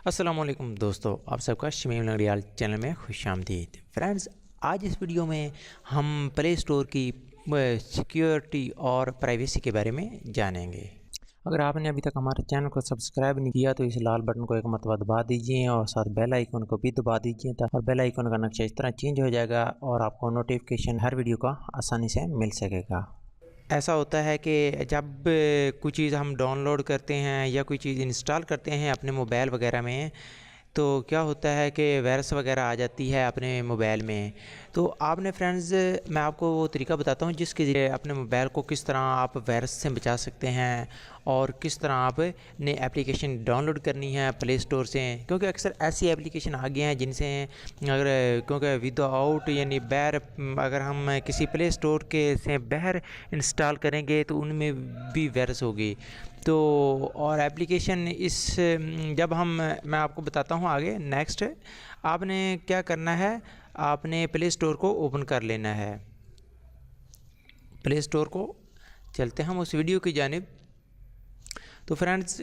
अस्सलामुअलैकुम दोस्तों, आप सबका शमीम नगरियाल चैनल में खुशामदीद। फ्रेंड्स, आज इस वीडियो में हम प्ले स्टोर की सिक्योरिटी और प्राइवेसी के बारे में जानेंगे। अगर आपने अभी तक हमारे चैनल को सब्सक्राइब नहीं किया तो इस लाल बटन को एक मरतबा दबा दीजिए और साथ बेल आइकन को भी दबा दीजिए और बेल आइकन का नक्शा इस तरह चेंज हो जाएगा और आपको नोटिफिकेशन हर वीडियो का आसानी से मिल सकेगा। ऐसा होता है कि जब कोई चीज़ हम डाउनलोड करते हैं या कोई चीज़ इंस्टॉल करते हैं अपने मोबाइल वगैरह में, तो क्या होता है कि वायरस वगैरह आ जाती है अपने मोबाइल में। तो आपने फ्रेंड्स, मैं आपको वो तरीका बताता हूँ जिसके ज़रिए अपने मोबाइल को किस तरह आप वायरस से बचा सकते हैं और किस तरह आप नई एप्लीकेशन डाउनलोड करनी है प्ले स्टोर से। क्योंकि अक्सर ऐसी एप्लीकेशन आ गई हैं जिनसे अगर क्योंकि विदाउट यानी बैर अगर हम किसी प्ले स्टोर के से बाहर इंस्टॉल करेंगे तो उनमें भी वायरस होगी। तो और एप्लीकेशन जब मैं आपको बताता हूँ आगे। नेक्स्ट आपने क्या करना है, आपने प्ले स्टोर को ओपन कर लेना है। प्ले स्टोर को चलते हम उस वीडियो की जानिब। तो फ्रेंड्स,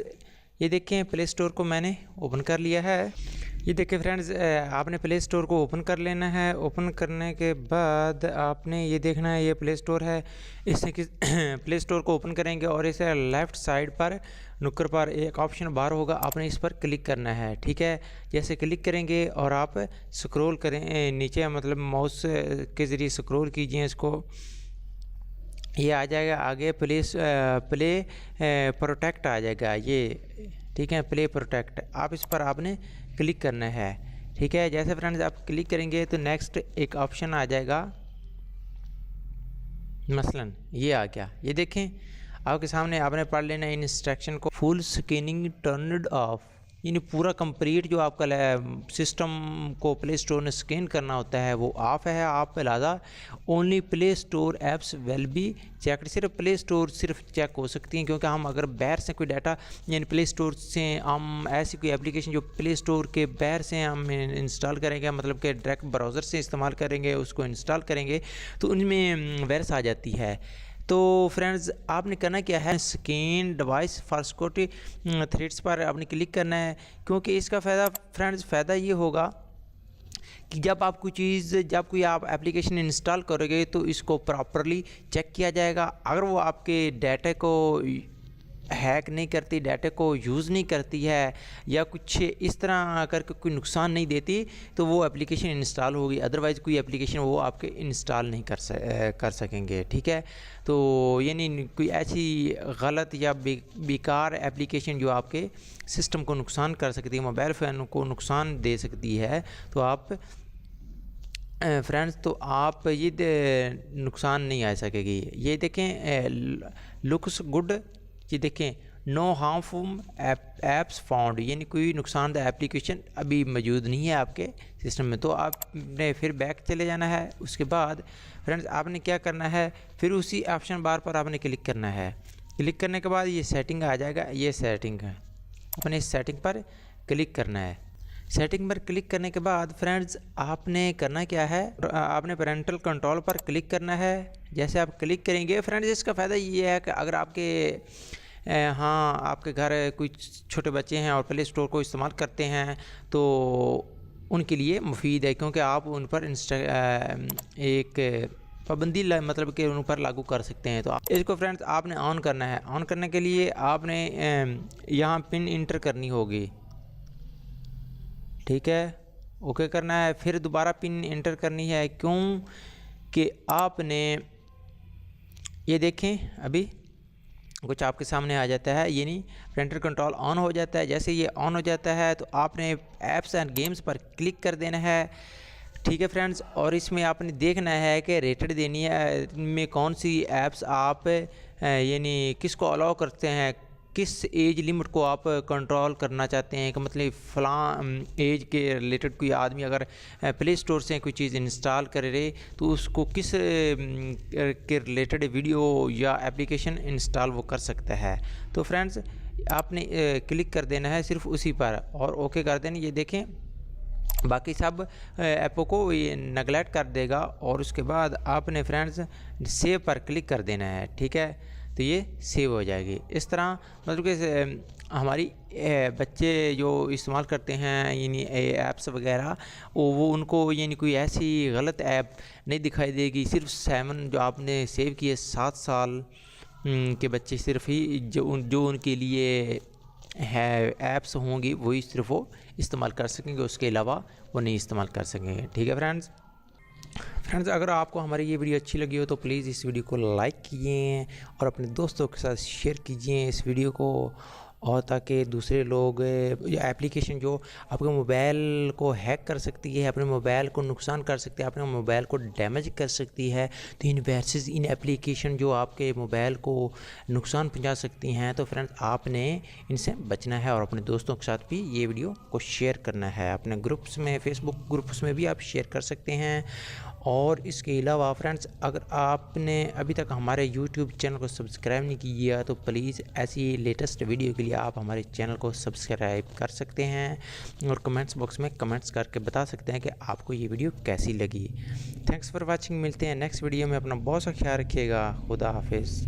ये देखें प्ले स्टोर को मैंने ओपन कर लिया है। ये देखिए फ्रेंड्स, आपने प्ले स्टोर को ओपन कर लेना है। ओपन करने के बाद आपने ये देखना है ये प्ले स्टोर है। इससे किस प्ले स्टोर को ओपन करेंगे और इसे लेफ़्ट साइड पर नुक्कड़ पर एक ऑप्शन बार होगा, आपने इस पर क्लिक करना है। ठीक है, जैसे क्लिक करेंगे और आप स्क्रॉल करें नीचे, मतलब माउस के ज़रिए स्क्रॉल कीजिए इसको, ये आ जाएगा आगे प्ले प्रोटेक्ट आ जाएगा ये। ठीक है, प्ले प्रोटेक्ट, आप इस पर आपने क्लिक करना है। ठीक है, जैसे फ्रेंड्स आप क्लिक करेंगे तो नेक्स्ट एक ऑप्शन आ जाएगा, मसलन ये आ गया। ये देखें आपके सामने, आपने पढ़ लेना इन इंस्ट्रक्शन को। फुल स्कैनिंग टर्नड ऑफ, यानी पूरा कंप्लीट जो आपका सिस्टम को प्ले स्टोर ने स्कैन करना होता है वो ऑफ है। आप लिहाजा only play store apps will be checked, सिर्फ प्ले स्टोर सिर्फ चेक हो सकती हैं। क्योंकि हम अगर बाहर से कोई डाटा यानी प्ले स्टोर से हम ऐसी कोई एप्लीकेशन जो प्ले स्टोर के बाहर से हम इंस्टॉल करेंगे, मतलब कि डायरेक्ट ब्राउज़र से इस्तेमाल करेंगे, उसको इंस्टॉल करेंगे तो उनमें वायरस आ जाती है। तो फ्रेंड्स, आपने करना क्या है, scan device for security threads पर आपने क्लिक करना है। क्योंकि इसका फ़ायदा फ्रेंड्स, फ़ायदा ये होगा कि जब कोई आप एप्लीकेशन इंस्टॉल करोगे तो इसको प्रॉपरली चेक किया जाएगा। अगर वो आपके डाटा को हैक नहीं करती, डाटा को यूज़ नहीं करती है या कुछ इस तरह करके कोई नुकसान नहीं देती तो वो एप्लीकेशन इंस्टॉल होगी। अदरवाइज़ कोई एप्लीकेशन वो आपके इंस्टॉल नहीं कर सकेंगे। ठीक है, तो यानी कोई ऐसी गलत या बेकार एप्लीकेशन जो आपके सिस्टम को नुकसान कर सकती है, मोबाइल फ़ोन को नुकसान दे सकती है, तो आप फ्रेंड्स, तो आप ये नुकसान नहीं आ सकेगी। ये देखें लुक्स गुड, ये देखें नो हार्मफुल ऐप्स फाउंड, यानी कोई नुकसानदेह एप्लीकेशन अभी मौजूद नहीं है आपके सिस्टम में। तो आपने फिर बैक चले जाना है। उसके बाद फ्रेंड्स आपने क्या करना है, फिर उसी ऑप्शन बार पर आपने क्लिक करना है। क्लिक करने के बाद ये सेटिंग आ जाएगा, ये सेटिंग है, अपने इस सेटिंग पर क्लिक करना है। सेटिंग पर क्लिक करने के बाद फ्रेंड्स आपने करना क्या है, आपने पेरेंटल कंट्रोल पर क्लिक करना है। जैसे आप क्लिक करेंगे फ्रेंड्स, इसका फ़ायदा ये है कि अगर आपके घर कोई छोटे बच्चे हैं और प्ले स्टोर को इस्तेमाल करते हैं तो उनके लिए मुफीद है। क्योंकि आप उन पर एक पाबंदी मतलब कि उन पर लागू कर सकते हैं। तो इसको फ्रेंड्स आपने ऑन करना है। ऑन करने के लिए आपने यहाँ पिन इंटर करनी होगी। ठीक है, ओके करना है, फिर दोबारा पिन इंटर करनी है। क्यों कि आपने ये देखें अभी कुछ आपके सामने आ जाता है, ये नहीं पेरेंटल कंट्रोल ऑन हो जाता है। जैसे ये ऑन हो जाता है तो आपने ऐप्स एंड गेम्स पर क्लिक कर देना है। ठीक है फ्रेंड्स, और इसमें आपने देखना है कि रेटेड देनी है, इनमें कौन सी ऐप्स आप यानी किसको अलाउ करते हैं, किस एज लिमिट को आप कंट्रोल करना चाहते हैं। कि मतलब फ़लाँ एज के रिलेटेड कोई आदमी अगर प्ले स्टोर से कोई चीज़ इंस्टॉल करे तो उसको किस के रिलेटेड वीडियो या एप्लीकेशन इंस्टॉल वो कर सकता है। तो फ्रेंड्स आपने क्लिक कर देना है सिर्फ उसी पर और ओके कर देना। ये देखें बाकी सब ऐपों को ये नेगलेक्ट कर देगा और उसके बाद आपने फ्रेंड्स सेव पर क्लिक कर देना है। ठीक है, तो ये सेव हो जाएगी। इस तरह मतलब कि हमारी बच्चे जो इस्तेमाल करते हैं यानी ऐप्स वगैरह, वो उनको यानी कोई ऐसी गलत ऐप नहीं दिखाई देगी। सिर्फ 7 जो आपने सेव किए 7 साल के बच्चे सिर्फ ही जो उनके लिए है ऐप्स होंगी वही सिर्फ वो इस्तेमाल कर सकेंगे, उसके अलावा वो नहीं इस्तेमाल कर सकेंगे। ठीक है फ्रेंड्स, अगर आपको हमारी ये वीडियो अच्छी लगी हो तो प्लीज़ इस वीडियो को लाइक कीजिए और अपने दोस्तों के साथ शेयर कीजिए इस वीडियो को, और ताकि दूसरे लोग एप्लीकेशन जो आपके मोबाइल को हैक कर सकती है, अपने मोबाइल को नुकसान कर सकती है, अपने मोबाइल को डैमेज कर सकती है, तो इन एप्लीकेशन जो आपके मोबाइल को नुकसान पहुंचा सकती हैं, तो फ्रेंड्स आपने इनसे बचना है और अपने दोस्तों के साथ भी ये वीडियो को शेयर करना है। अपने ग्रुप्स में, फेसबुक ग्रुप्स में भी आप शेयर कर सकते हैं। और इसके अलावा फ्रेंड्स, अगर आपने अभी तक हमारे यूट्यूब चैनल को सब्सक्राइब नहीं किया तो प्लीज़ ऐसी लेटेस्ट वीडियो के लिए आप हमारे चैनल को सब्सक्राइब कर सकते हैं और कमेंट्स बॉक्स में कमेंट्स करके बता सकते हैं कि आपको ये वीडियो कैसी लगी। Thanks for watching. मिलते हैं नेक्स्ट वीडियो में। अपना बहुत सा ख्याल रखिएगा। खुदा हाफिज़।